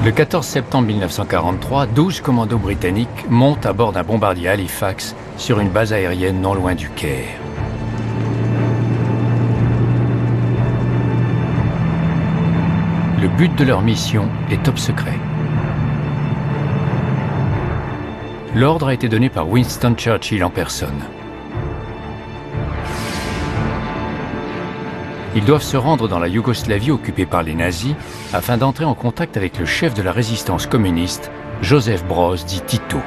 Le 14 septembre 1943, 12 commandos britanniques montent à bord d'un bombardier Halifax sur une base aérienne non loin du Caire. Le but de leur mission est top secret. L'ordre a été donné par Winston Churchill en personne. Ils doivent se rendre dans la Yougoslavie occupée par les nazis afin d'entrer en contact avec le chef de la résistance communiste, Joseph Broz, dit Tito.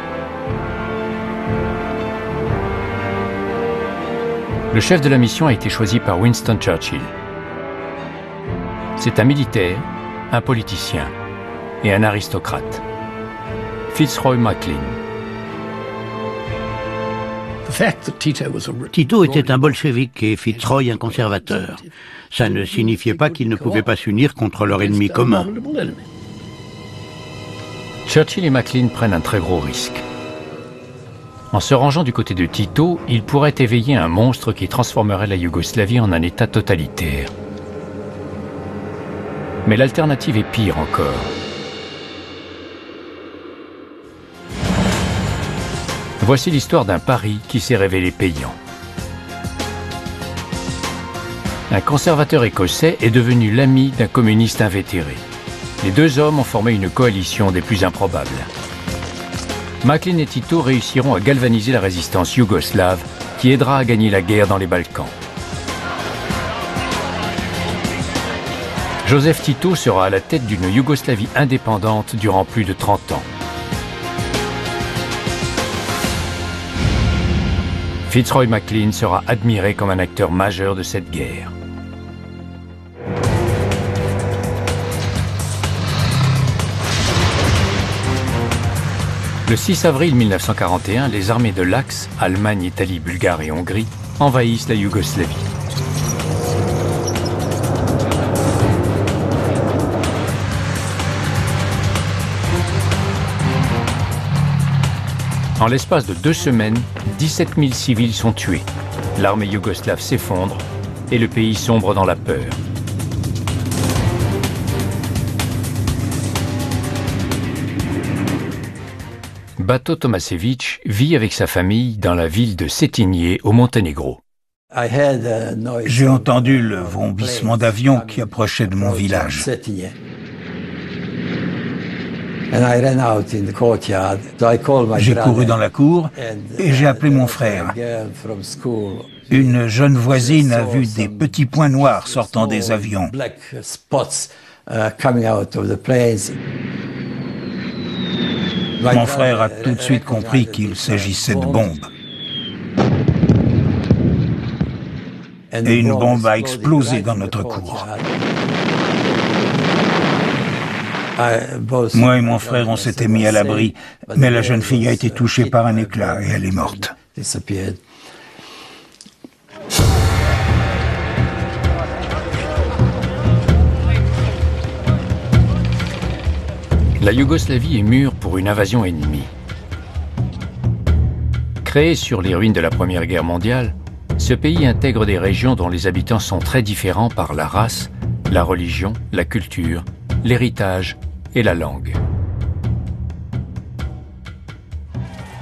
Le chef de la mission a été choisi par Winston Churchill. C'est un militaire, un politicien et un aristocrate. Fitzroy MacLean. Tito était un bolchevique et Fitzroy un conservateur. Ça ne signifiait pas qu'ils ne pouvaient pas s'unir contre leur ennemi commun. Churchill et MacLean prennent un très gros risque. En se rangeant du côté de Tito, ils pourraient éveiller un monstre qui transformerait la Yougoslavie en un État totalitaire. Mais l'alternative est pire encore. Voici l'histoire d'un pari qui s'est révélé payant. Un conservateur écossais est devenu l'ami d'un communiste invétéré. Les deux hommes ont formé une coalition des plus improbables. MacLean et Tito réussiront à galvaniser la résistance yougoslave qui aidera à gagner la guerre dans les Balkans. Joseph Tito sera à la tête d'une Yougoslavie indépendante durant plus de 30 ans. Fitzroy MacLean sera admiré comme un acteur majeur de cette guerre. Le 6 avril 1941, les armées de l'Axe, Allemagne, Italie, Bulgarie et Hongrie, envahissent la Yougoslavie. En l'espace de 2 semaines, 17 000 civils sont tués. L'armée yougoslave s'effondre et le pays sombre dans la peur. Bato Tomasevic vit avec sa famille dans la ville de Cetinje au Monténégro. J'ai entendu le vrombissement d'avion qui approchait de mon village. J'ai couru dans la cour et j'ai appelé mon frère. Une jeune voisine a vu des petits points noirs sortant des avions. Mon frère a tout de suite compris qu'il s'agissait de bombes. Et une bombe a explosé dans notre cour. Moi et mon frère, on s'était mis à l'abri, mais la jeune fille a été touchée par un éclat et elle est morte. La Yougoslavie est mûre pour une invasion ennemie. Créé sur les ruines de la Première Guerre mondiale, ce pays intègre des régions dont les habitants sont très différents par la race, la religion, la culture, l'héritage et la langue.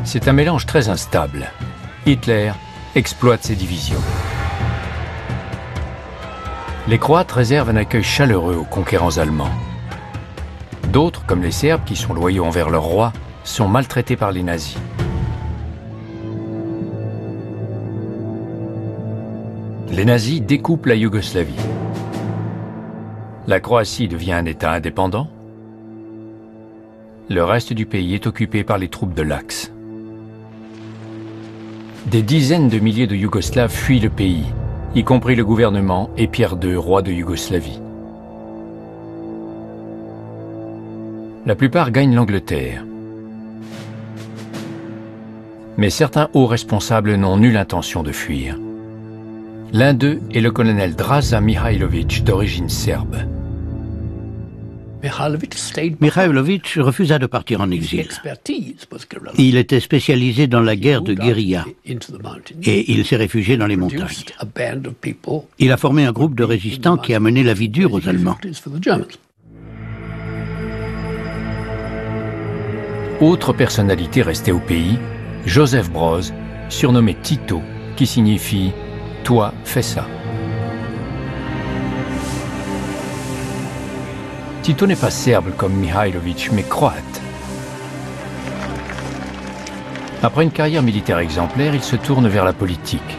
C'est un mélange très instable. Hitler exploite ces divisions. Les Croates réservent un accueil chaleureux aux conquérants allemands. D'autres, comme les Serbes qui sont loyaux envers leur roi, sont maltraités par les nazis. Les nazis découpent la Yougoslavie. La Croatie devient un État indépendant. Le reste du pays est occupé par les troupes de l'Axe. Des dizaines de milliers de Yougoslaves fuient le pays, y compris le gouvernement et Pierre II, roi de Yougoslavie. La plupart gagnent l'Angleterre. Mais certains hauts responsables n'ont nulle intention de fuir. L'un d'eux est le colonel Draza Mihailović, d'origine serbe. Mihailović refusa de partir en exil. Il était spécialisé dans la guerre de guérilla et il s'est réfugié dans les montagnes. Il a formé un groupe de résistants qui a mené la vie dure aux Allemands. Autre personnalité restée au pays, Joseph Broz, surnommé Tito, qui signifie « toi, fais ça ». Tito n'est pas serbe comme Mihailović, mais croate. Après une carrière militaire exemplaire, il se tourne vers la politique.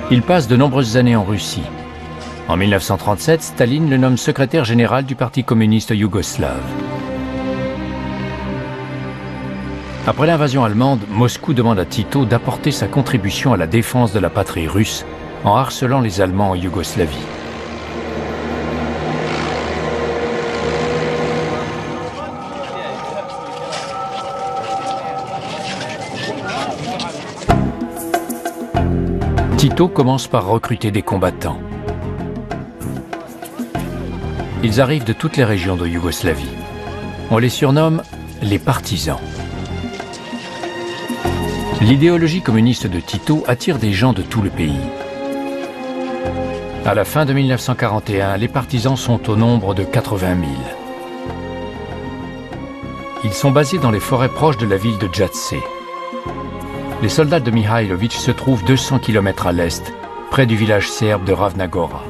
Il passe de nombreuses années en Russie. En 1937, Staline le nomme secrétaire général du Parti communiste yougoslave. Après l'invasion allemande, Moscou demande à Tito d'apporter sa contribution à la défense de la patrie russe en harcelant les Allemands en Yougoslavie. Tito commence par recruter des combattants. Ils arrivent de toutes les régions de Yougoslavie. On les surnomme les partisans. L'idéologie communiste de Tito attire des gens de tout le pays. À la fin de 1941, les partisans sont au nombre de 80 000. Ils sont basés dans les forêts proches de la ville de Jadce. Les soldats de Mihailović se trouvent 200 km à l'est, près du village serbe de Ravna Gora.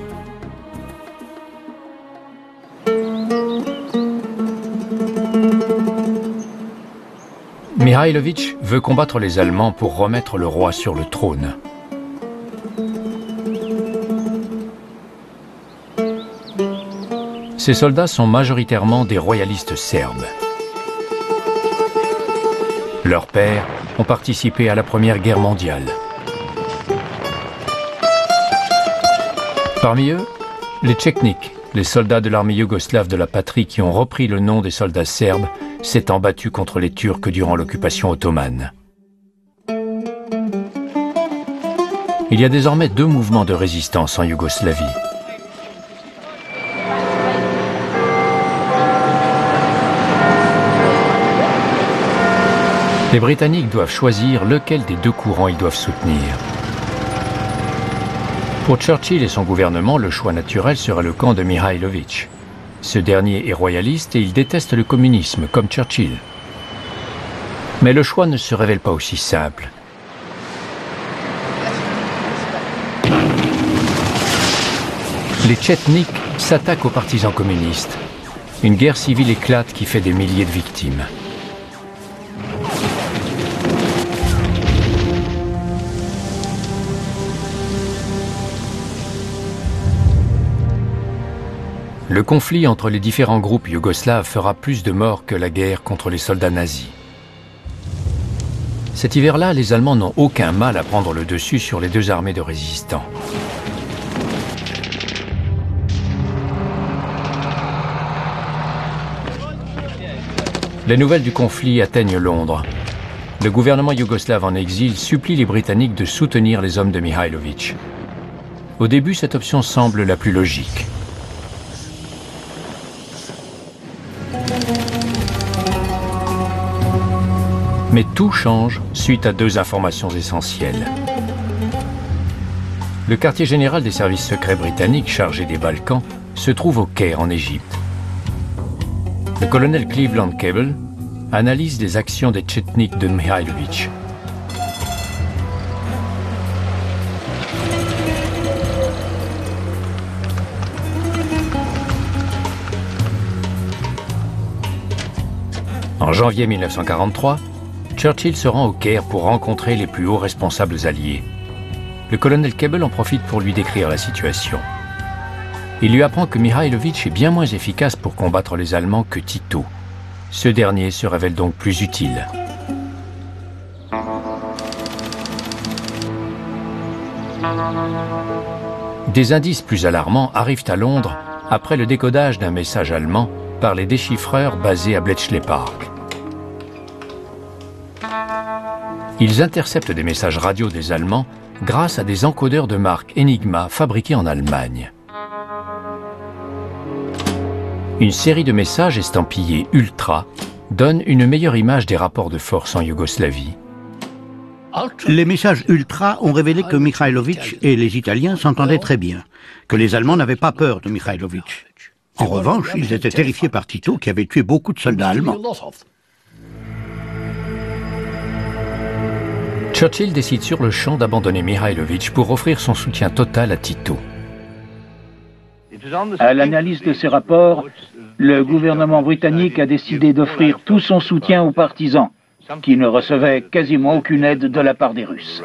Mihailović veut combattre les Allemands pour remettre le roi sur le trône. Ces soldats sont majoritairement des royalistes serbes. Leurs pères ont participé à la Première Guerre mondiale. Parmi eux, les Tchétniks, les soldats de l'armée yougoslave de la patrie qui ont repris le nom des soldats serbes, s'étant battus contre les Turcs durant l'occupation ottomane. Il y a désormais 2 mouvements de résistance en Yougoslavie. Les Britanniques doivent choisir lequel des 2 courants ils doivent soutenir. Pour Churchill et son gouvernement, le choix naturel sera le camp de Mihailović. Ce dernier est royaliste et il déteste le communisme, comme Churchill. Mais le choix ne se révèle pas aussi simple. Les Tchétniks s'attaquent aux partisans communistes. Une guerre civile éclate qui fait des milliers de victimes. Le conflit entre les différents groupes yougoslaves fera plus de morts que la guerre contre les soldats nazis. Cet hiver-là, les Allemands n'ont aucun mal à prendre le dessus sur les 2 armées de résistants. Les nouvelles du conflit atteignent Londres. Le gouvernement yougoslave en exil supplie les Britanniques de soutenir les hommes de Mihailović. Au début, cette option semble la plus logique. Mais tout change suite à 2 informations essentielles. Le quartier général des services secrets britanniques chargé des Balkans se trouve au Caire en Égypte. Le colonel Cleveland Cable analyse les actions des Tchétniks de Mihailović. En janvier 1943, Churchill se rend au Caire pour rencontrer les plus hauts responsables alliés. Le colonel Cable en profite pour lui décrire la situation. Il lui apprend que Mihailović est bien moins efficace pour combattre les Allemands que Tito. Ce dernier se révèle donc plus utile. Des indices plus alarmants arrivent à Londres après le décodage d'un message allemand par les déchiffreurs basés à Bletchley Park. Ils interceptent des messages radio des Allemands grâce à des encodeurs de marque Enigma fabriqués en Allemagne. Une série de messages estampillés Ultra donne une meilleure image des rapports de force en Yougoslavie. Les messages Ultra ont révélé que Mihailović et les Italiens s'entendaient très bien, que les Allemands n'avaient pas peur de Mihailović. En revanche, ils étaient terrifiés par Tito, qui avait tué beaucoup de soldats allemands. Churchill décide sur le champ d'abandonner Mihailović pour offrir son soutien total à Tito. À l'analyse de ces rapports, le gouvernement britannique a décidé d'offrir tout son soutien aux partisans, qui ne recevaient quasiment aucune aide de la part des Russes.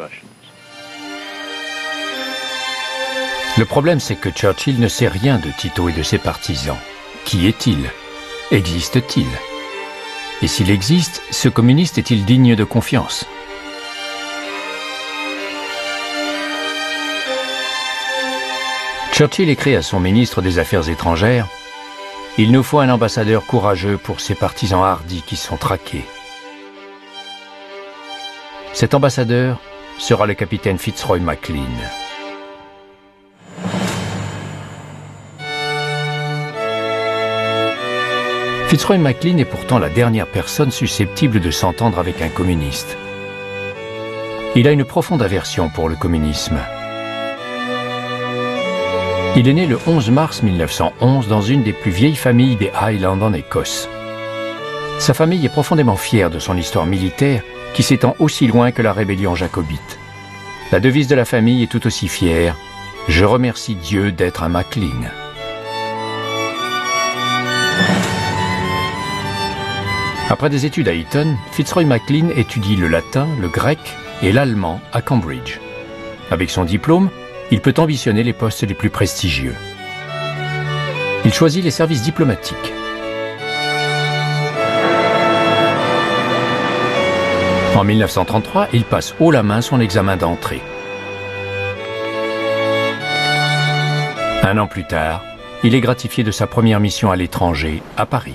Le problème, c'est que Churchill ne sait rien de Tito et de ses partisans. Qui est-il? Existe-t-il? Et s'il existe, ce communiste est-il digne de confiance? Churchill écrit à son ministre des Affaires étrangères « Il nous faut un ambassadeur courageux pour ces partisans hardis qui sont traqués. » Cet ambassadeur sera le capitaine Fitzroy MacLean. Fitzroy MacLean est pourtant la dernière personne susceptible de s'entendre avec un communiste. Il a une profonde aversion pour le communisme. Il est né le 11 mars 1911 dans une des plus vieilles familles des Highlands en Écosse. Sa famille est profondément fière de son histoire militaire qui s'étend aussi loin que la rébellion jacobite. La devise de la famille est tout aussi fière « Je remercie Dieu d'être un MacLean ». Après des études à Eton, Fitzroy MacLean étudie le latin, le grec et l'allemand à Cambridge. Avec son diplôme, il peut ambitionner les postes les plus prestigieux. Il choisit les services diplomatiques. En 1933, il passe haut la main son examen d'entrée. Un an plus tard, il est gratifié de sa première mission à l'étranger, à Paris.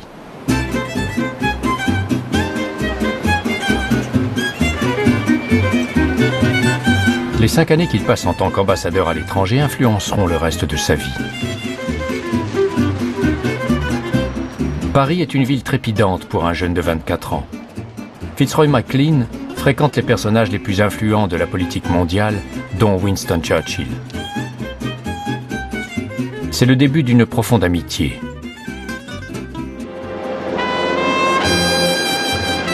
Les 5 années qu'il passe en tant qu'ambassadeur à l'étranger influenceront le reste de sa vie. Paris est une ville trépidante pour un jeune de 24 ans. Fitzroy MacLean fréquente les personnages les plus influents de la politique mondiale, dont Winston Churchill. C'est le début d'une profonde amitié.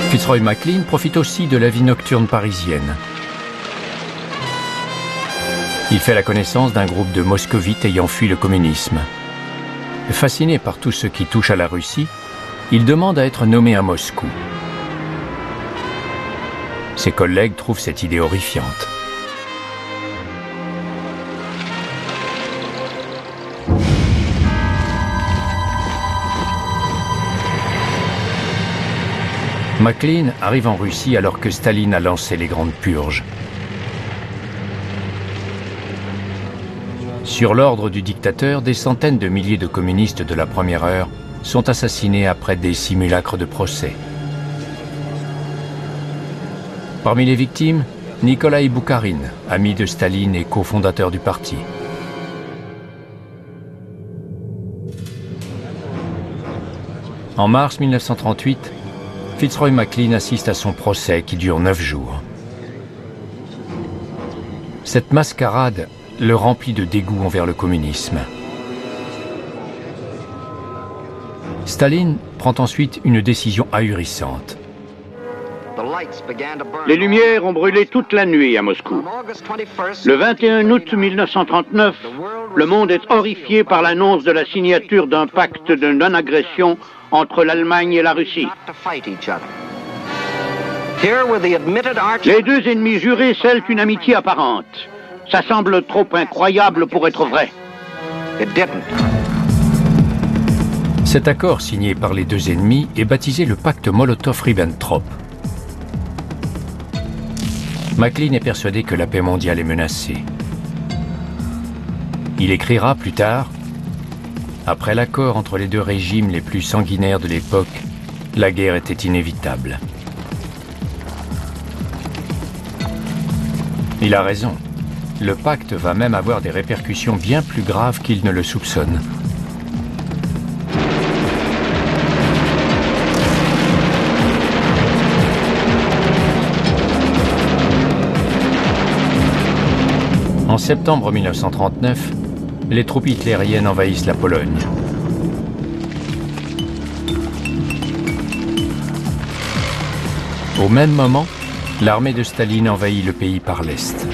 Fitzroy MacLean profite aussi de la vie nocturne parisienne. Il fait la connaissance d'un groupe de moscovites ayant fui le communisme. Fasciné par tout ce qui touche à la Russie, il demande à être nommé à Moscou. Ses collègues trouvent cette idée horrifiante. MacLean arrive en Russie alors que Staline a lancé les grandes purges. Sur l'ordre du dictateur, des centaines de milliers de communistes de la première heure sont assassinés après des simulacres de procès. Parmi les victimes, Nikolaï Boukharine, ami de Staline et cofondateur du parti. En mars 1938, Fitzroy MacLean assiste à son procès qui dure 9 jours. Cette mascarade le remplit de dégoût envers le communisme. Staline prend ensuite une décision ahurissante. Les lumières ont brûlé toute la nuit à Moscou. Le 21 août 1939, le monde est horrifié par l'annonce de la signature d'un pacte de non-agression entre l'Allemagne et la Russie. Les deux ennemis jurés scellent une amitié apparente. Ça semble trop incroyable pour être vrai. Cet accord signé par les deux ennemis est baptisé le pacte Molotov-Ribbentrop. MacLean est persuadé que la paix mondiale est menacée. Il écrira plus tard « Après l'accord entre les deux régimes les plus sanguinaires de l'époque, la guerre était inévitable. » Il a raison. Le pacte va même avoir des répercussions bien plus graves qu'il ne le soupçonne. En septembre 1939, les troupes hitlériennes envahissent la Pologne. Au même moment, l'armée de Staline envahit le pays par l'Est.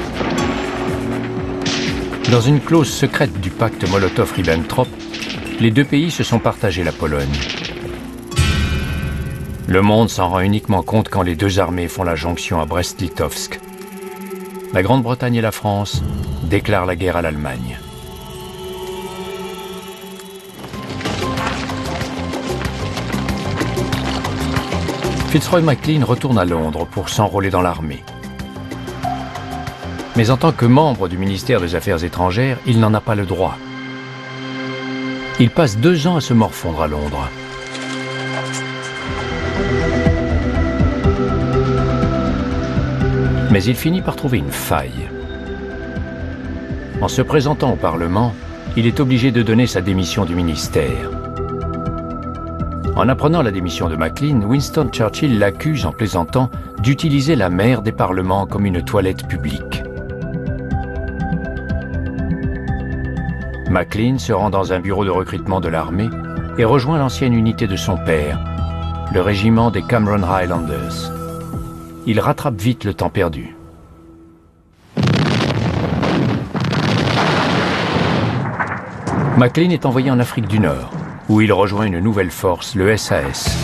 Dans une clause secrète du pacte Molotov-Ribbentrop, les deux pays se sont partagés la Pologne. Le monde s'en rend uniquement compte quand les deux armées font la jonction à Brest-Litovsk. La Grande-Bretagne et la France déclarent la guerre à l'Allemagne. Fitzroy McLean retourne à Londres pour s'enrôler dans l'armée. Mais en tant que membre du ministère des Affaires étrangères, il n'en a pas le droit. Il passe 2 ans à se morfondre à Londres. Mais il finit par trouver une faille. En se présentant au Parlement, il est obligé de donner sa démission du ministère. En apprenant la démission de McLean, Winston Churchill l'accuse en plaisantant d'utiliser la mer des parlements comme une toilette publique. McLean se rend dans un bureau de recrutement de l'armée et rejoint l'ancienne unité de son père, le régiment des Cameron Highlanders. Il rattrape vite le temps perdu. McLean est envoyé en Afrique du Nord, où il rejoint une nouvelle force, le SAS.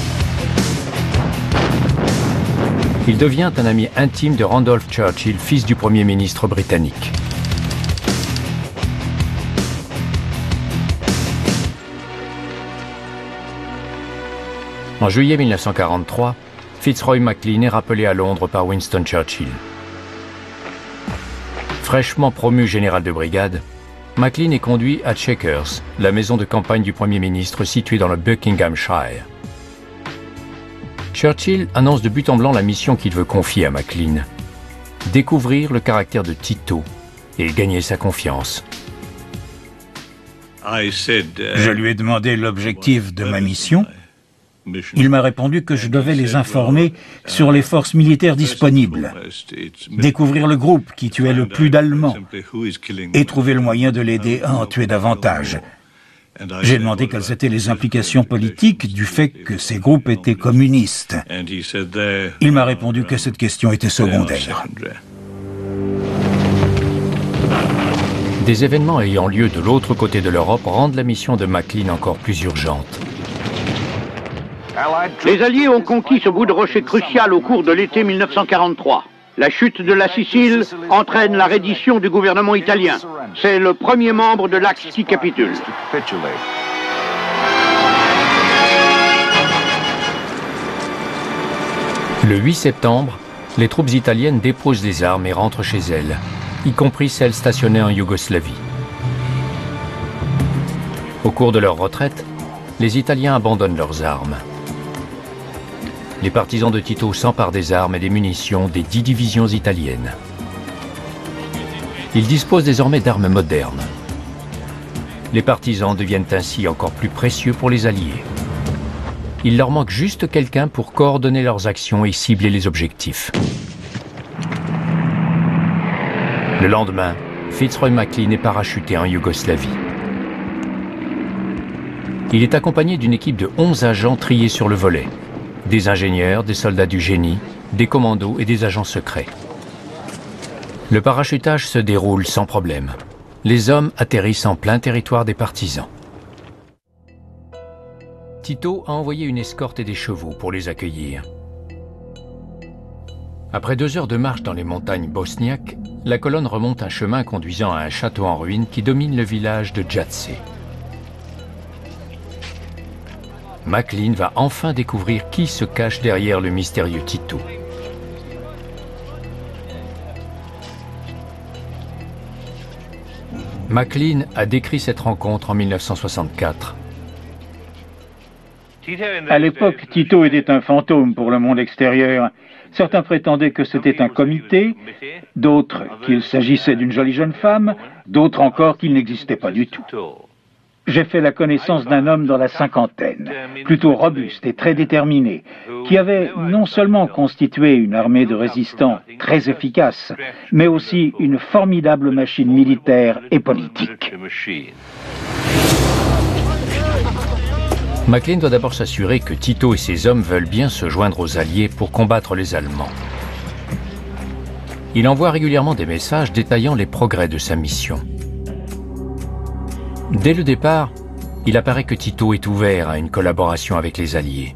Il devient un ami intime de Randolph Churchill, fils du Premier ministre britannique. En juillet 1943, Fitzroy McLean est rappelé à Londres par Winston Churchill. Fraîchement promu général de brigade, McLean est conduit à Chequers, la maison de campagne du Premier ministre située dans le Buckinghamshire. Churchill annonce de but en blanc la mission qu'il veut confier à McLean. Découvrir le caractère de Tito et gagner sa confiance. Je lui ai demandé l'objectif de ma mission. Il m'a répondu que je devais les informer sur les forces militaires disponibles, découvrir le groupe qui tuait le plus d'Allemands et trouver le moyen de l'aider à en tuer davantage. J'ai demandé quelles étaient les implications politiques du fait que ces groupes étaient communistes. Il m'a répondu que cette question était secondaire. Des événements ayant lieu de l'autre côté de l'Europe rendent la mission de McLean encore plus urgente. Les Alliés ont conquis ce bout de rocher crucial au cours de l'été 1943. La chute de la Sicile entraîne la reddition du gouvernement italien. C'est le premier membre de l'Axe qui capitule. Le 8 septembre, les troupes italiennes déposent les armes et rentrent chez elles, y compris celles stationnées en Yougoslavie. Au cours de leur retraite, les Italiens abandonnent leurs armes. Les partisans de Tito s'emparent des armes et des munitions des 10 divisions italiennes. Ils disposent désormais d'armes modernes. Les partisans deviennent ainsi encore plus précieux pour les Alliés. Il leur manque juste quelqu'un pour coordonner leurs actions et cibler les objectifs. Le lendemain, Fitzroy McLean est parachuté en Yougoslavie. Il est accompagné d'une équipe de 11 agents triés sur le volet. Des ingénieurs, des soldats du génie, des commandos et des agents secrets. Le parachutage se déroule sans problème. Les hommes atterrissent en plein territoire des partisans. Tito a envoyé une escorte et des chevaux pour les accueillir. Après 2 heures de marche dans les montagnes bosniaques, la colonne remonte un chemin conduisant à un château en ruine qui domine le village de Jadce. McLean va enfin découvrir qui se cache derrière le mystérieux Tito. McLean a décrit cette rencontre en 1964. À l'époque, Tito était un fantôme pour le monde extérieur. Certains prétendaient que c'était un comité, d'autres qu'il s'agissait d'une jolie jeune femme, d'autres encore qu'il n'existait pas du tout. J'ai fait la connaissance d'un homme dans la cinquantaine, plutôt robuste et très déterminé, qui avait non seulement constitué une armée de résistants très efficace, mais aussi une formidable machine militaire et politique. McClellan doit d'abord s'assurer que Tito et ses hommes veulent bien se joindre aux Alliés pour combattre les Allemands. Il envoie régulièrement des messages détaillant les progrès de sa mission. Dès le départ, il apparaît que Tito est ouvert à une collaboration avec les Alliés.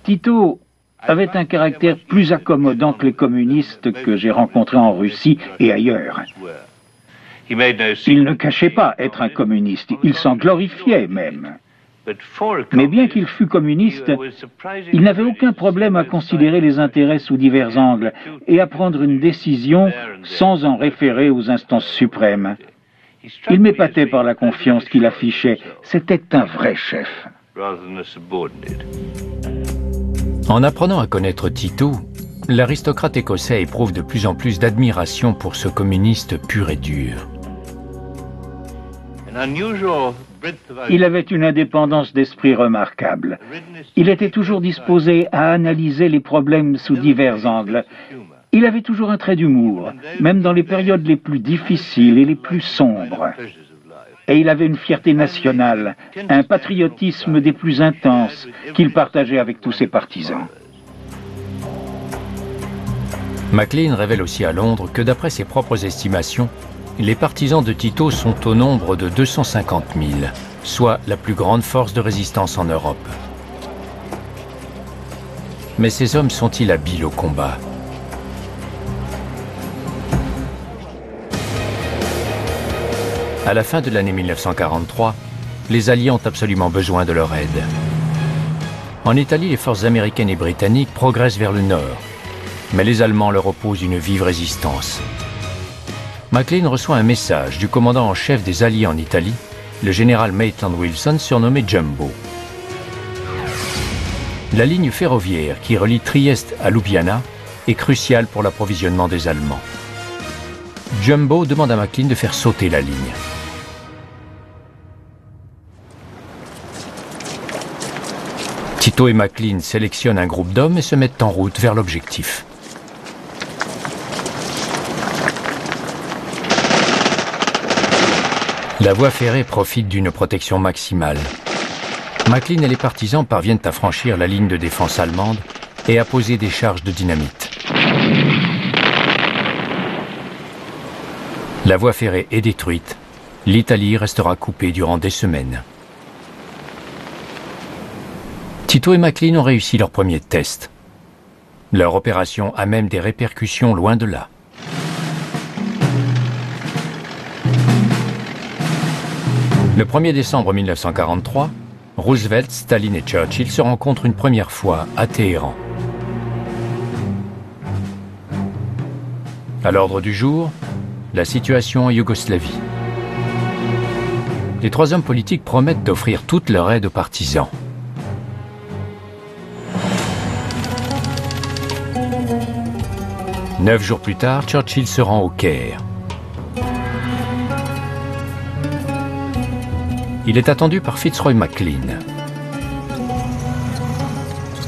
Tito avait un caractère plus accommodant que les communistes que j'ai rencontrés en Russie et ailleurs. Il ne cachait pas être un communiste, il s'en glorifiait même. Mais bien qu'il fût communiste, il n'avait aucun problème à considérer les intérêts sous divers angles et à prendre une décision sans en référer aux instances suprêmes. Il m'épatait par la confiance qu'il affichait. C'était un vrai chef. En apprenant à connaître Tito, l'aristocrate écossais éprouve de plus en plus d'admiration pour ce communiste pur et dur. Il avait une indépendance d'esprit remarquable. Il était toujours disposé à analyser les problèmes sous divers angles. Il avait toujours un trait d'humour, même dans les périodes les plus difficiles et les plus sombres. Et il avait une fierté nationale, un patriotisme des plus intenses qu'il partageait avec tous ses partisans. McClellan révèle aussi à Londres que d'après ses propres estimations, les partisans de Tito sont au nombre de 250 000, soit la plus grande force de résistance en Europe. Mais ces hommes sont-ils habiles au combat ? À la fin de l'année 1943, les Alliés ont absolument besoin de leur aide. En Italie, les forces américaines et britanniques progressent vers le nord, mais les Allemands leur opposent une vive résistance. McClellan reçoit un message du commandant en chef des Alliés en Italie, le général Maitland Wilson, surnommé Jumbo. La ligne ferroviaire qui relie Trieste à Ljubljana est cruciale pour l'approvisionnement des Allemands. Jumbo demande à McClellan de faire sauter la ligne. Tito et McClellan sélectionnent un groupe d'hommes et se mettent en route vers l'objectif. La voie ferrée profite d'une protection maximale. McClellan et les partisans parviennent à franchir la ligne de défense allemande et à poser des charges de dynamite. La voie ferrée est détruite. L'Italie restera coupée durant des semaines. Tito et McClellan ont réussi leur premier test. Leur opération a même des répercussions loin de là. Le 1er décembre 1943, Roosevelt, Staline et Churchill se rencontrent une première fois à Téhéran. À l'ordre du jour, la situation en Yougoslavie. Les trois hommes politiques promettent d'offrir toute leur aide aux partisans. Neuf jours plus tard, Churchill se rend au Caire. Il est attendu par Fitzroy McClellan.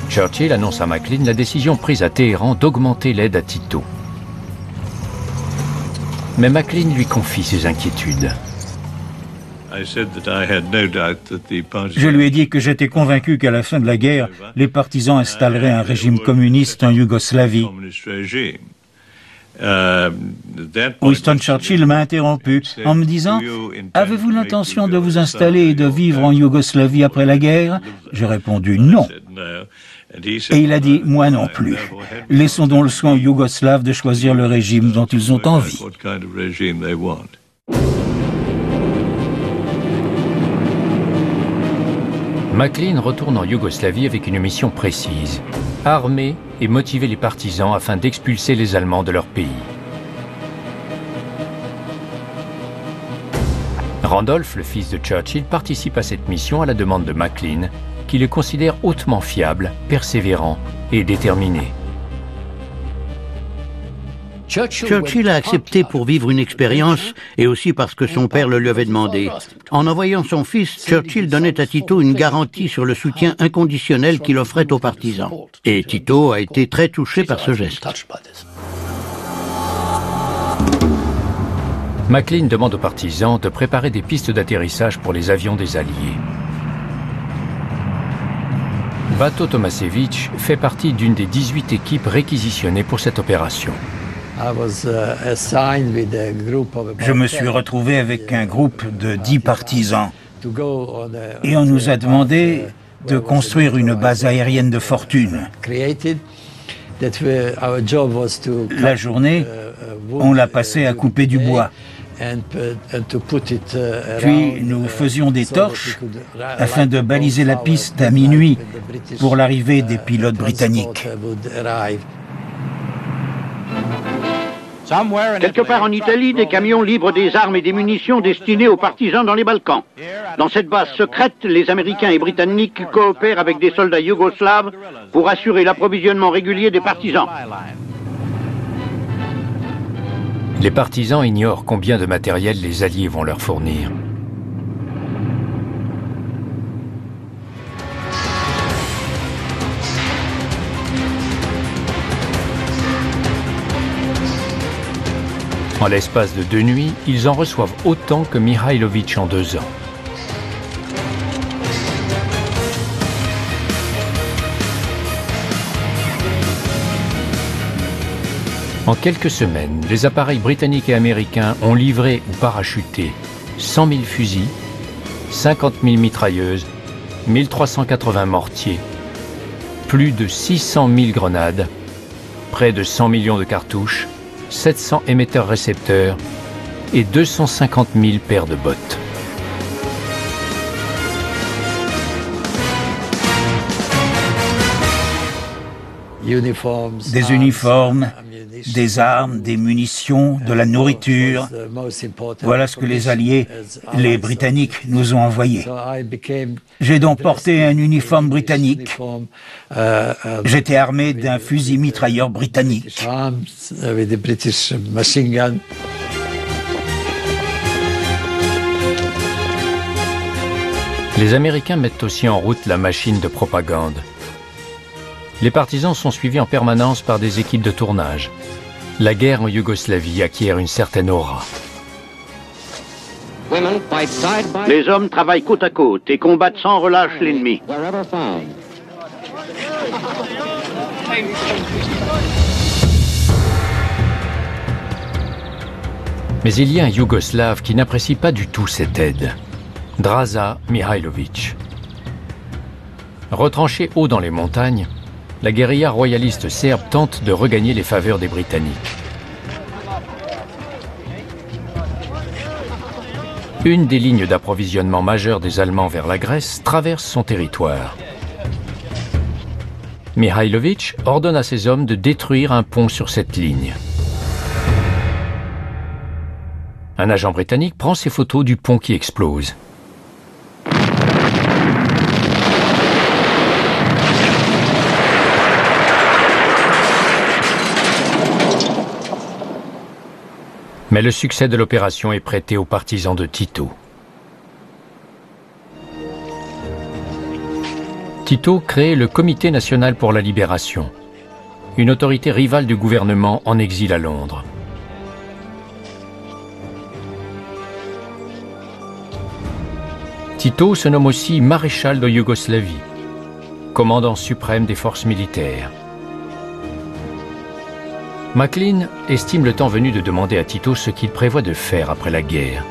Churchill annonce à McClellan la décision prise à Téhéran d'augmenter l'aide à Tito. Mais McClellan lui confie ses inquiétudes. Je lui ai dit que j'étais convaincu qu'à la fin de la guerre, les partisans installeraient un régime communiste en Yougoslavie. Winston Churchill m'a interrompu en me disant « Avez-vous l'intention de vous installer et de vivre en Yougoslavie après la guerre ?» J'ai répondu « Non ». Et il a dit « Moi non plus. Laissons donc le soin aux Yougoslaves de choisir le régime dont ils ont envie. » McClellan retourne en Yougoslavie avec une mission précise, armer et motiver les partisans afin d'expulser les Allemands de leur pays. Randolph, le fils de Churchill, participe à cette mission à la demande de McClellan, qui le considère hautement fiable, persévérant et déterminé. Churchill a accepté pour vivre une expérience et aussi parce que son père le lui avait demandé. En envoyant son fils, Churchill donnait à Tito une garantie sur le soutien inconditionnel qu'il offrait aux partisans. Et Tito a été très touché par ce geste. McClellan demande aux partisans de préparer des pistes d'atterrissage pour les avions des Alliés. bateau Tomasevich fait partie d'une des 18 équipes réquisitionnées pour cette opération. Je me suis retrouvé avec un groupe de 10 partisans et on nous a demandé de construire une base aérienne de fortune. La journée, on l'a passée à couper du bois. Puis nous faisions des torches afin de baliser la piste à minuit pour l'arrivée des pilotes britanniques. Quelque part en Italie, des camions livrent des armes et des munitions destinées aux partisans dans les Balkans. Dans cette base secrète, les Américains et Britanniques coopèrent avec des soldats yougoslaves pour assurer l'approvisionnement régulier des partisans. Les partisans ignorent combien de matériel les Alliés vont leur fournir. En l'espace de 2 nuits, ils en reçoivent autant que Mihailović en 2 ans. En quelques semaines, les appareils britanniques et américains ont livré ou parachuté 100 000 fusils, 50 000 mitrailleuses, 1380 mortiers, plus de 600 000 grenades, près de 100 millions de cartouches, 700 émetteurs-récepteurs et 250 000 paires de bottes. Des uniformes, des armes, des munitions, de la nourriture. Voilà ce que les Alliés, les Britanniques, nous ont envoyé. J'ai donc porté un uniforme britannique. J'étais armé d'un fusil mitrailleur britannique. Les Américains mettent aussi en route la machine de propagande. Les partisans sont suivis en permanence par des équipes de tournage. La guerre en Yougoslavie acquiert une certaine aura. Les hommes travaillent côte à côte et combattent sans relâche l'ennemi. Mais il y a un Yougoslave qui n'apprécie pas du tout cette aide. Draža Mihailović. Retranché haut dans les montagnes, la guérilla royaliste serbe tente de regagner les faveurs des Britanniques. Une des lignes d'approvisionnement majeures des Allemands vers la Grèce traverse son territoire. Mihailović ordonne à ses hommes de détruire un pont sur cette ligne. Un agent britannique prend ses photos du pont qui explose. Mais le succès de l'opération est prêté aux partisans de Tito. Tito crée le Comité national pour la libération, une autorité rivale du gouvernement en exil à Londres. Tito se nomme aussi maréchal de Yougoslavie, commandant suprême des forces militaires. Maclean estime le temps venu de demander à Tito ce qu'il prévoit de faire après la guerre.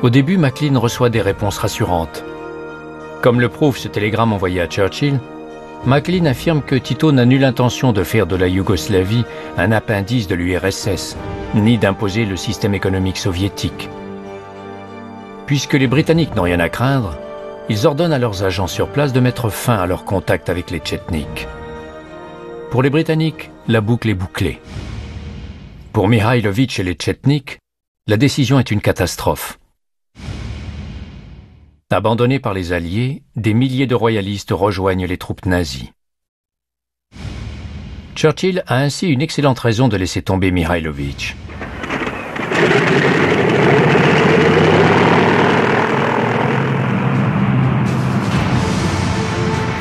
Au début, Maclean reçoit des réponses rassurantes. Comme le prouve ce télégramme envoyé à Churchill, Maclean affirme que Tito n'a nulle intention de faire de la Yougoslavie un appendice de l'URSS, ni d'imposer le système économique soviétique. Puisque les Britanniques n'ont rien à craindre, ils ordonnent à leurs agents sur place de mettre fin à leur contact avec les Tchétniks. Pour les Britanniques, la boucle est bouclée. Pour Mihailović et les Tchétniks, la décision est une catastrophe. Abandonnés par les Alliés, des milliers de royalistes rejoignent les troupes nazies. Churchill a ainsi une excellente raison de laisser tomber Mihailović.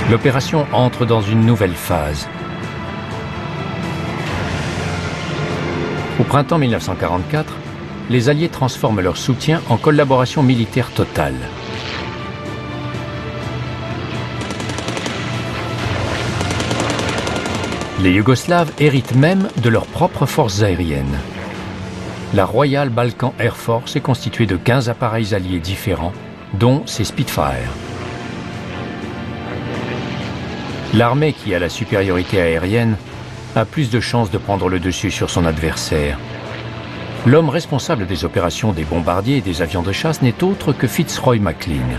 L'opération entre dans une nouvelle phase. Au printemps 1944, les Alliés transforment leur soutien en collaboration militaire totale. Les Yougoslaves héritent même de leurs propres forces aériennes. La Royal Balkan Air Force est constituée de 15 appareils alliés différents, dont ces Spitfire. L'armée qui a la supériorité aérienne a plus de chances de prendre le dessus sur son adversaire. L'homme responsable des opérations des bombardiers et des avions de chasse n'est autre que Fitzroy McLean.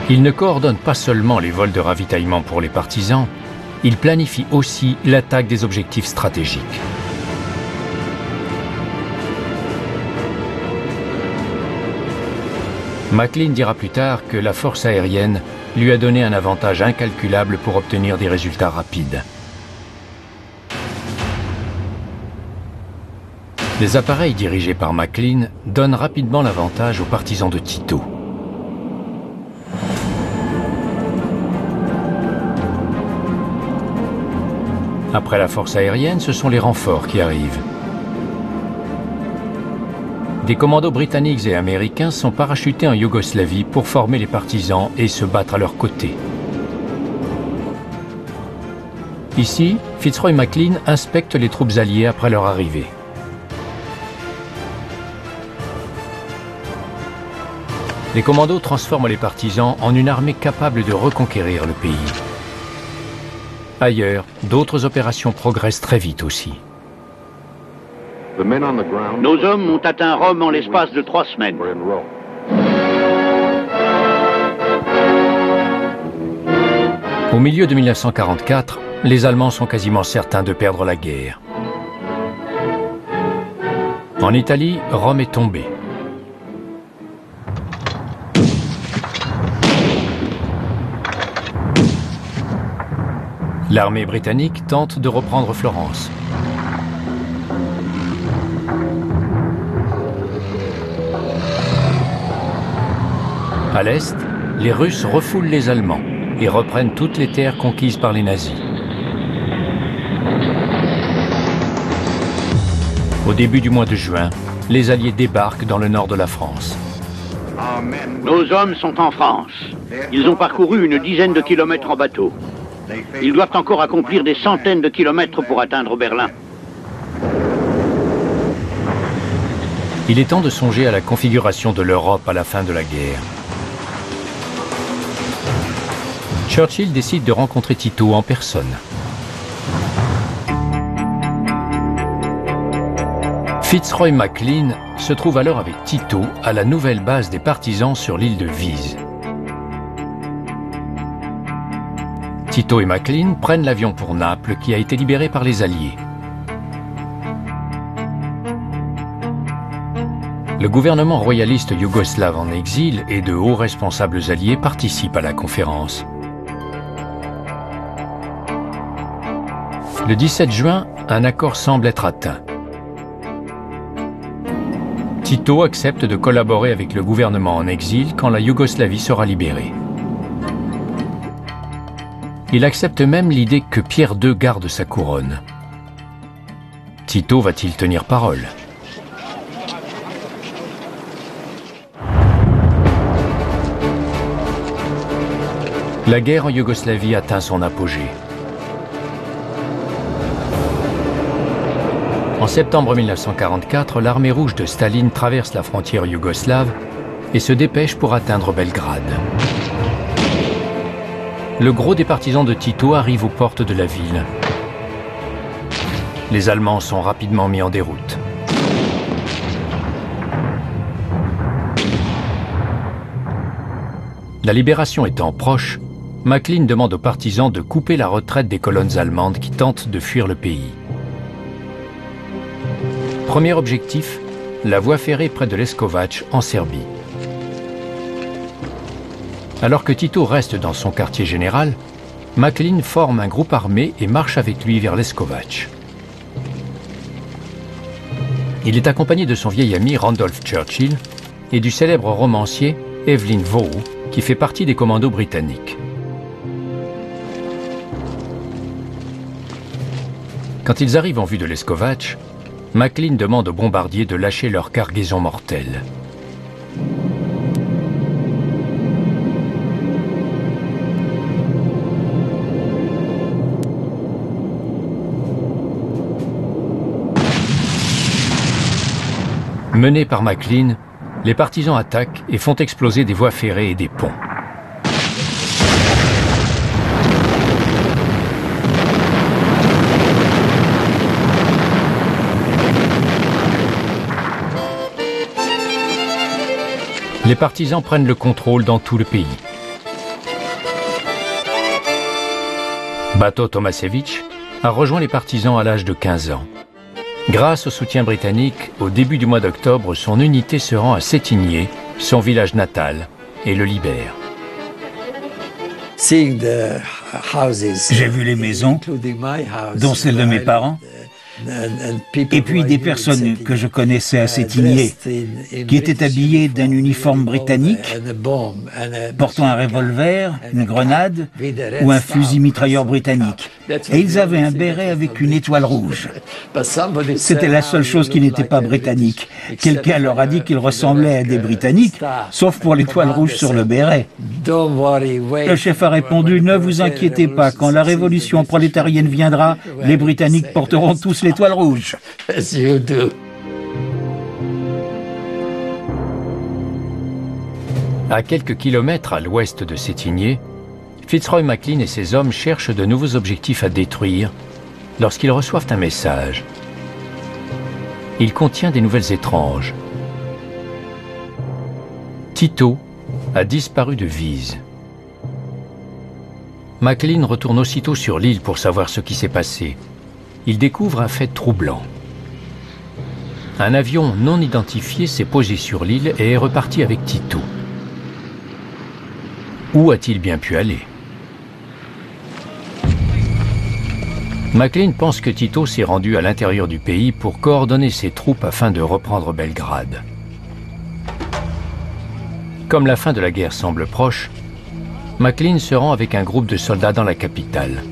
Il ne coordonne pas seulement les vols de ravitaillement pour les partisans, il planifie aussi l'attaque des objectifs stratégiques. McLean dira plus tard que la force aérienne lui a donné un avantage incalculable pour obtenir des résultats rapides. Les appareils dirigés par McLean donnent rapidement l'avantage aux partisans de Tito. Après la force aérienne, ce sont les renforts qui arrivent. Des commandos britanniques et américains sont parachutés en Yougoslavie pour former les partisans et se battre à leur côté. Ici, Fitzroy McLean inspecte les troupes alliées après leur arrivée. Les commandos transforment les partisans en une armée capable de reconquérir le pays. Ailleurs, d'autres opérations progressent très vite aussi. Nos hommes ont atteint Rome en l'espace de 3 semaines. Au milieu de 1944, les Allemands sont quasiment certains de perdre la guerre. En Italie, Rome est tombée. L'armée britannique tente de reprendre Florence. À l'est, les Russes refoulent les Allemands et reprennent toutes les terres conquises par les nazis. Au début du mois de juin, les Alliés débarquent dans le nord de la France. Nos hommes sont en France. Ils ont parcouru une dizaine de kilomètres en bateau. Ils doivent encore accomplir des centaines de kilomètres pour atteindre Berlin. Il est temps de songer à la configuration de l'Europe à la fin de la guerre. Churchill décide de rencontrer Tito en personne. Fitzroy McLean se trouve alors avec Tito à la nouvelle base des partisans sur l'île de Vis. Tito et McLean prennent l'avion pour Naples qui a été libéré par les Alliés. Le gouvernement royaliste yougoslave en exil et de hauts responsables alliés participent à la conférence. Le 17 juin, un accord semble être atteint. Tito accepte de collaborer avec le gouvernement en exil quand la Yougoslavie sera libérée. Il accepte même l'idée que Pierre II garde sa couronne. Tito va-t-il tenir parole ? La guerre en Yougoslavie atteint son apogée. En septembre 1944, l'armée rouge de Staline traverse la frontière yougoslave et se dépêche pour atteindre Belgrade. Le gros des partisans de Tito arrive aux portes de la ville. Les Allemands sont rapidement mis en déroute. La libération étant proche, McLean demande aux partisans de couper la retraite des colonnes allemandes qui tentent de fuir le pays. Premier objectif, la voie ferrée près de Leskovac en Serbie. Alors que Tito reste dans son quartier général, McLean forme un groupe armé et marche avec lui vers Leskovac. Il est accompagné de son vieil ami Randolph Churchill et du célèbre romancier Evelyn Waugh, qui fait partie des commandos britanniques. Quand ils arrivent en vue de Leskovac, Macklin demande aux bombardiers de lâcher leur cargaison mortelle. Menés par Macklin, les partisans attaquent et font exploser des voies ferrées et des ponts. Les partisans prennent le contrôle dans tout le pays. Bato Tomasevich a rejoint les partisans à l'âge de 15 ans. Grâce au soutien britannique, au début du mois d'octobre, son unité se rend à Cetinje, son village natal, et le libère. J'ai vu les maisons, dont celle de mes parents, et puis des personnes que je connaissais à Cetinje, qui étaient habillées d'un uniforme britannique, portant un revolver, une grenade ou un fusil mitrailleur britannique. Et ils avaient un béret avec une étoile rouge. C'était la seule chose qui n'était pas britannique. Quelqu'un leur a dit qu'ils ressemblaient à des Britanniques, sauf pour l'étoile rouge sur le béret. Le chef a répondu « Ne vous inquiétez pas, quand la révolution prolétarienne viendra, les Britanniques porteront tous l'étoile rouge. » À quelques kilomètres à l'ouest de Cetinje, Fitzroy Macklin et ses hommes cherchent de nouveaux objectifs à détruire lorsqu'ils reçoivent un message. Il contient des nouvelles étranges. Tito a disparu de Vise. Macklin retourne aussitôt sur l'île pour savoir ce qui s'est passé. Il découvre un fait troublant. Un avion non identifié s'est posé sur l'île et est reparti avec Tito. Où a-t-il bien pu aller? Macklin pense que Tito s'est rendu à l'intérieur du pays pour coordonner ses troupes afin de reprendre Belgrade. Comme la fin de la guerre semble proche, Macklin se rend avec un groupe de soldats dans la capitale.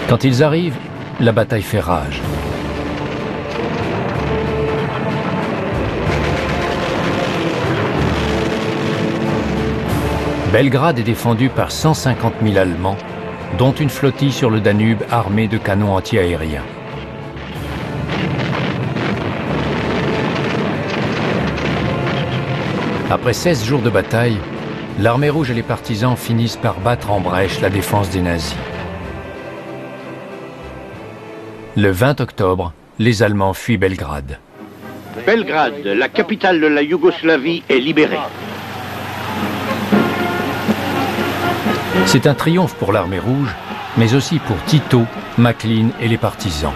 Quand ils arrivent, la bataille fait rage. Belgrade est défendue par 150 000 Allemands, dont une flottille sur le Danube armée de canons anti-aériens. Après 16 jours de bataille, l'armée rouge et les partisans finissent par battre en brèche la défense des nazis. Le 20 octobre, les Allemands fuient Belgrade. Belgrade, la capitale de la Yougoslavie, est libérée. C'est un triomphe pour l'armée rouge, mais aussi pour Tito, Macklin et les partisans.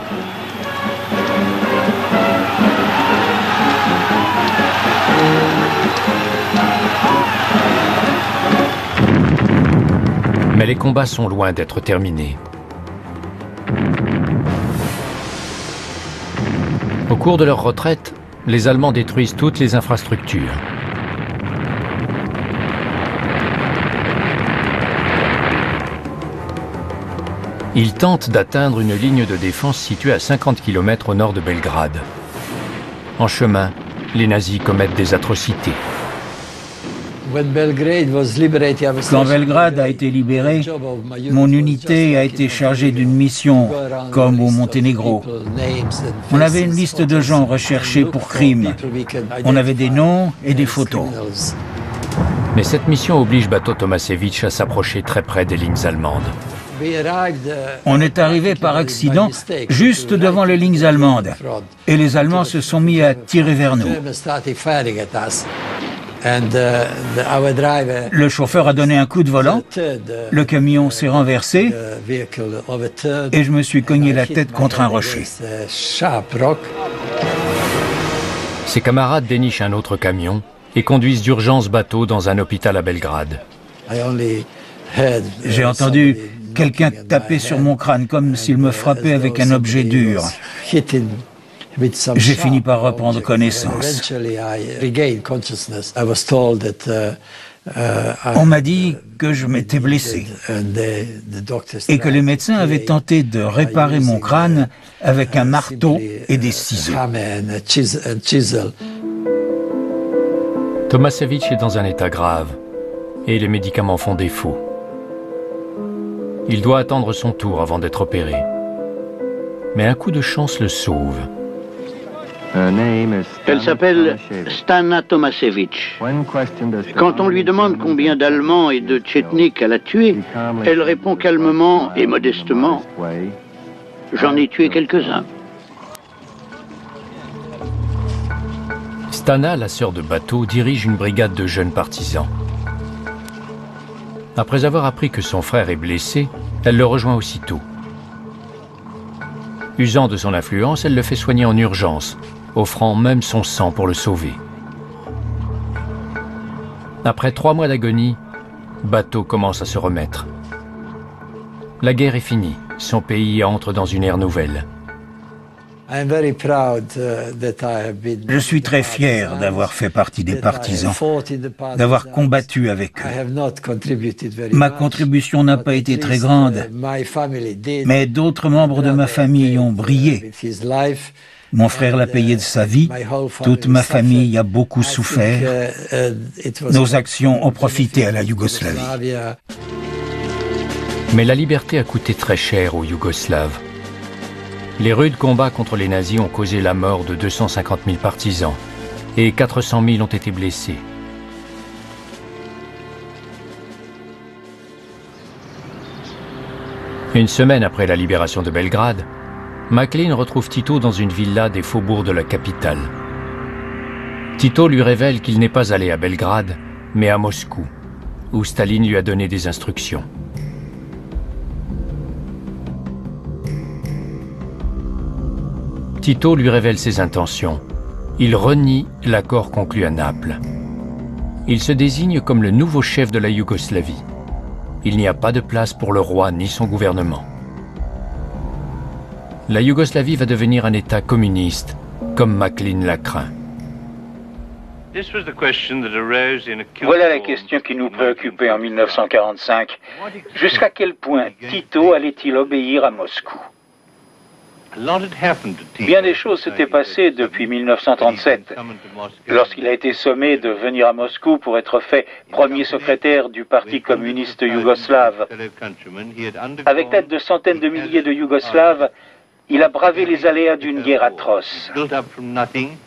Mais les combats sont loin d'être terminés. Au cours de leur retraite, les Allemands détruisent toutes les infrastructures. Ils tentent d'atteindre une ligne de défense située à 50 km au nord de Belgrade. En chemin, les nazis commettent des atrocités. Quand Belgrade a été libérée, mon unité a été chargée d'une mission, comme au Monténégro. On avait une liste de gens recherchés pour crimes. On avait des noms et des photos. Mais cette mission oblige Bato Tomasevich à s'approcher très près des lignes allemandes. On est arrivé par accident juste devant les lignes allemandes et les Allemands se sont mis à tirer vers nous. Le chauffeur a donné un coup de volant, le camion s'est renversé et je me suis cogné la tête contre un rocher. Ses camarades dénichent un autre camion et conduisent d'urgence Bato dans un hôpital à Belgrade. J'ai entendu quelqu'un taper sur mon crâne comme s'il me frappait avec un objet dur. J'ai fini par reprendre connaissance. On m'a dit que je m'étais blessé et que les médecins avaient tenté de réparer mon crâne avec un marteau et des ciseaux. Tomasevich est dans un état grave et les médicaments font défaut. Il doit attendre son tour avant d'être opéré. Mais un coup de chance le sauve. Elle s'appelle Stana Tomasevich. Quand on lui demande combien d'Allemands et de Tchétniks elle a tués, elle répond calmement et modestement « J'en ai tué quelques-uns ». Stana, la sœur de Bato, dirige une brigade de jeunes partisans. Après avoir appris que son frère est blessé, elle le rejoint aussitôt. Usant de son influence, elle le fait soigner en urgence, offrant même son sang pour le sauver. Après 3 mois d'agonie, Bato commence à se remettre. La guerre est finie, son pays entre dans une ère nouvelle. Je suis très fier d'avoir fait partie des partisans, d'avoir combattu avec eux. Ma contribution n'a pas été très grande, mais d'autres membres de ma famille ont brillé. Mon frère l'a payé de sa vie, toute ma famille a beaucoup souffert. Nos actions ont profité à la Yougoslavie. Mais la liberté a coûté très cher aux Yougoslaves. Les rudes combats contre les nazis ont causé la mort de 250 000 partisans et 400 000 ont été blessés. Une semaine après la libération de Belgrade, McLean retrouve Tito dans une villa des faubourgs de la capitale. Tito lui révèle qu'il n'est pas allé à Belgrade, mais à Moscou, où Staline lui a donné des instructions. Tito lui révèle ses intentions. Il renie l'accord conclu à Naples. Il se désigne comme le nouveau chef de la Yougoslavie. Il n'y a pas de place pour le roi ni son gouvernement. La Yougoslavie va devenir un État communiste, comme McLean l'a craint. Voilà la question qui nous préoccupait en 1945. Jusqu'à quel point Tito allait-il obéir à Moscou ? Bien des choses s'étaient passées depuis 1937, lorsqu'il a été sommé de venir à Moscou pour être fait premier secrétaire du Parti communiste yougoslave. Avec l'aide de centaines de milliers de Yougoslaves, il a bravé les aléas d'une guerre atroce.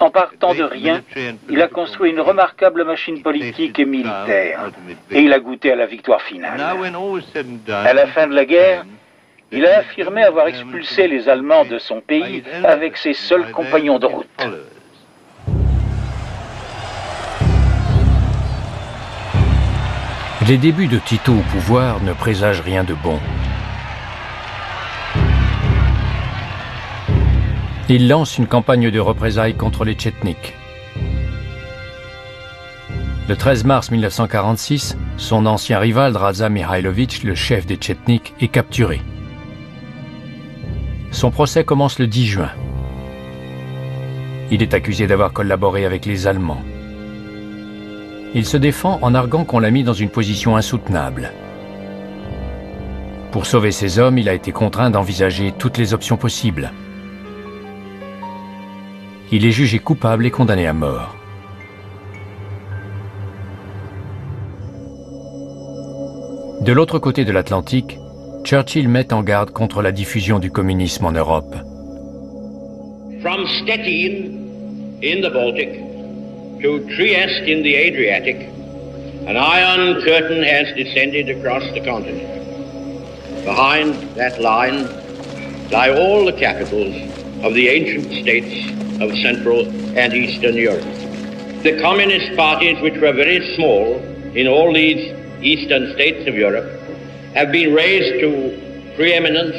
En partant de rien, il a construit une remarquable machine politique et militaire, et il a goûté à la victoire finale. À la fin de la guerre, il a affirmé avoir expulsé les Allemands de son pays avec ses seuls compagnons de route. Les débuts de Tito au pouvoir ne présagent rien de bon. Il lance une campagne de représailles contre les Tchétniks. Le 13 mars 1946, son ancien rival Draza Mihailović, le chef des Tchétniks, est capturé. Son procès commence le 10 juin. Il est accusé d'avoir collaboré avec les Allemands. Il se défend en arguant qu'on l'a mis dans une position insoutenable. Pour sauver ses hommes, il a été contraint d'envisager toutes les options possibles. Il est jugé coupable et condamné à mort. De l'autre côté de l'Atlantique, Churchill met en garde contre la diffusion du communisme en Europe. From Stettin in the Baltic to Trieste in the Adriatic, an iron curtain has descended across the continent. Behind that line lie all the capitals of the ancient states of Central and Eastern Europe. The communist parties, which were very small in all these eastern states of Europe, have been raised to preeminence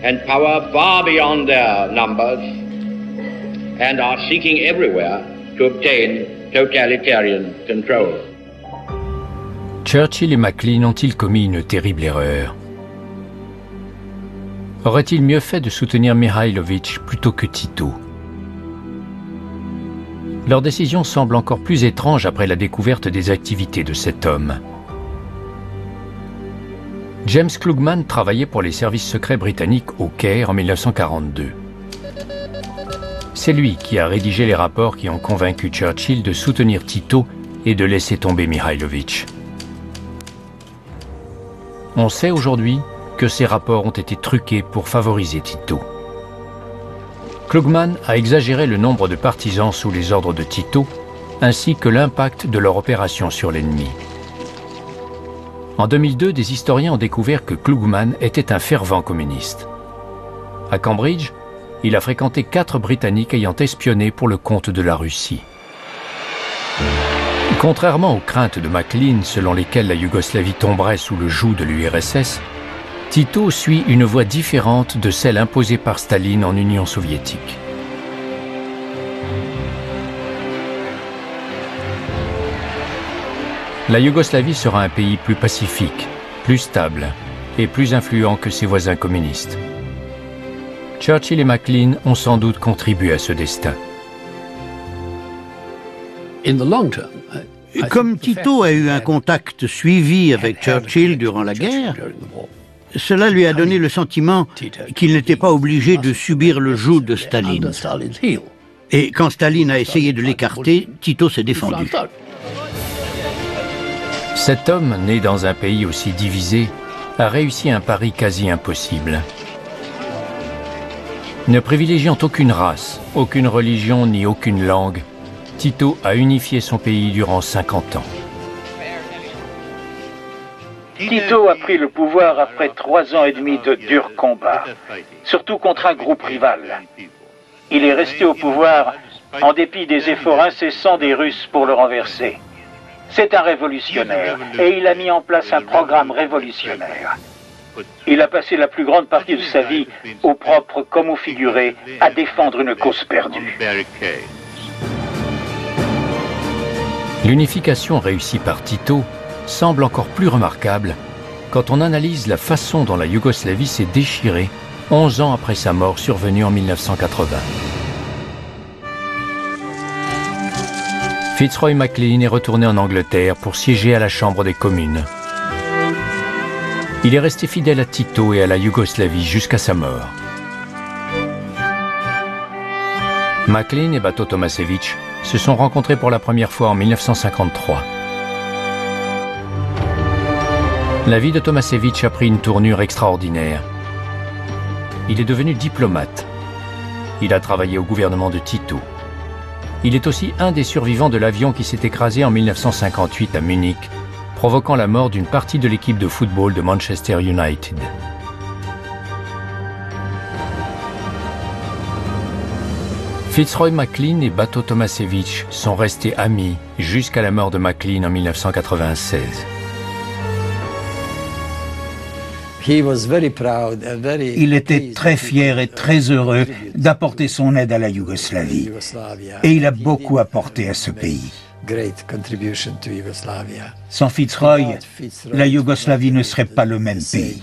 and power far beyond their numbers and are seeking everywhere to obtain totalitarian control. Churchill et McLean ont-ils commis une terrible erreur? Aurait-il mieux fait de soutenir Mihailović plutôt que Tito? Leur décision semble encore plus étrange après la découverte des activités de cet homme. James Klugman travaillait pour les services secrets britanniques au Caire en 1942. C'est lui qui a rédigé les rapports qui ont convaincu Churchill de soutenir Tito et de laisser tomber Mihailović. On sait aujourd'hui que ces rapports ont été truqués pour favoriser Tito. Klugman a exagéré le nombre de partisans sous les ordres de Tito, ainsi que l'impact de leur opération sur l'ennemi. En 2002, des historiens ont découvert que Klugman était un fervent communiste. À Cambridge, il a fréquenté 4 Britanniques ayant espionné pour le compte de la Russie. Contrairement aux craintes de Maclean, selon lesquelles la Yougoslavie tomberait sous le joug de l'URSS, Tito suit une voie différente de celle imposée par Staline en Union soviétique. La Yougoslavie sera un pays plus pacifique, plus stable et plus influent que ses voisins communistes. Churchill et Maclean ont sans doute contribué à ce destin. Comme Tito a eu un contact suivi avec Churchill durant la guerre, cela lui a donné le sentiment qu'il n'était pas obligé de subir le joug de Staline. Et quand Staline a essayé de l'écarter, Tito s'est défendu. Cet homme, né dans un pays aussi divisé, a réussi un pari quasi impossible. Ne privilégiant aucune race, aucune religion ni aucune langue, Tito a unifié son pays durant 50 ans. Tito a pris le pouvoir après 3 ans et demi de durs combats, surtout contre un groupe rival. Il est resté au pouvoir en dépit des efforts incessants des Russes pour le renverser. C'est un révolutionnaire et il a mis en place un programme révolutionnaire. Il a passé la plus grande partie de sa vie, au propre comme au figuré, à défendre une cause perdue. L'unification réussie par Tito semble encore plus remarquable quand on analyse la façon dont la Yougoslavie s'est déchirée 11 ans après sa mort survenue en 1980. Fitzroy Maclean est retourné en Angleterre pour siéger à la Chambre des communes. Il est resté fidèle à Tito et à la Yougoslavie jusqu'à sa mort. Maclean et Bato Tomasevic se sont rencontrés pour la première fois en 1953. La vie de Tomasevic a pris une tournure extraordinaire. Il est devenu diplomate. Il a travaillé au gouvernement de Tito. Il est aussi un des survivants de l'avion qui s'est écrasé en 1958 à Munich, provoquant la mort d'une partie de l'équipe de football de Manchester United. Fitzroy Maclean et Bato Tomasevic sont restés amis jusqu'à la mort de Maclean en 1996. Il était très fier et très heureux d'apporter son aide à la Yougoslavie. Et il a beaucoup apporté à ce pays. Sans Fitzroy, la Yougoslavie ne serait pas le même pays.